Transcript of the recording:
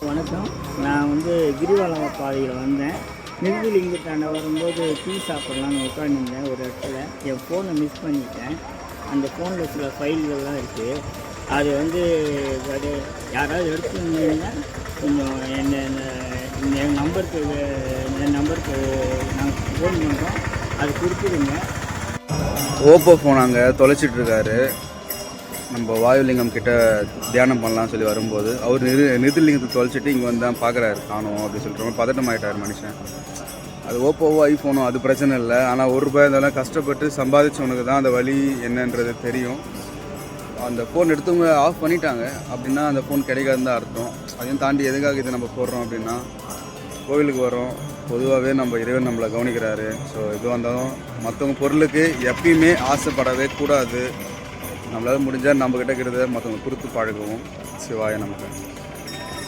வணக்கம். நான் கிரிவலம் பாதையில் வந்தேன். நிறுவலிங்கத்தாண்ட வரும்போது டீ சாப்பிட்லான்னு உட்காந்துருந்தேன். ஒரு இடத்துல என் ஃபோனை மிஸ் பண்ணிட்டேன். அந்த ஃபோனில் சில ஃபைல்கள்லாம் இருக்குது. அது அது யாராவது எடுத்துருந்தீங்கன்னா கொஞ்சம் என் நம்பருக்கு நாங்கள் ஃபோன் பண்ணுறோம், அது கொடுத்துருங்க. ஓப்போ ஃபோன் அங்கே தொலைச்சிட்ருக்காரு. நம்ம வாயுலிங்கம் கிட்ட தியானம் பண்ணலாம்னு சொல்லி வரும்போது அவர் நிதிலிங்கத்தை தொலைச்சிட்டு இங்கே வந்து தான் பார்க்குறாரு, காணும் அப்படின்னு சொல்லிட்டு பதட்டம் ஆகிட்டார் மனுஷன். அது ஓப்போவோ ஐஃபோனோ அது பிரச்சனை இல்லை, ஆனால் ₹1 இருந்தாலும் கஷ்டப்பட்டு சம்பாதிச்சவனுக்கு தான் அந்த வழி என்னன்றது தெரியும். அந்த ஃபோன் எடுத்தவங்க ஆஃப் பண்ணிட்டாங்க அப்படின்னா அந்த ஃபோன் கிடைக்காதுன்னு தான் அர்த்தம். அதையும் தாண்டி எதுக்காக இதை நம்ம போடுறோம் அப்படின்னா, கோவிலுக்கு வரோம், பொதுவாகவே நம்ம இறைவன் நம்மளை கவனிக்கிறாரு. ஸோ எதுவாக இருந்தாலும் மற்றவங்க பொருளுக்கு எப்பயுமே ஆசைப்படவே கூடாது. நம்மளால் முடிஞ்சால் நம்மக்கிட்ட இருக்கிறத மற்றவங்க கொடுத்து பழகுவோம். சிவாய நமக்கு.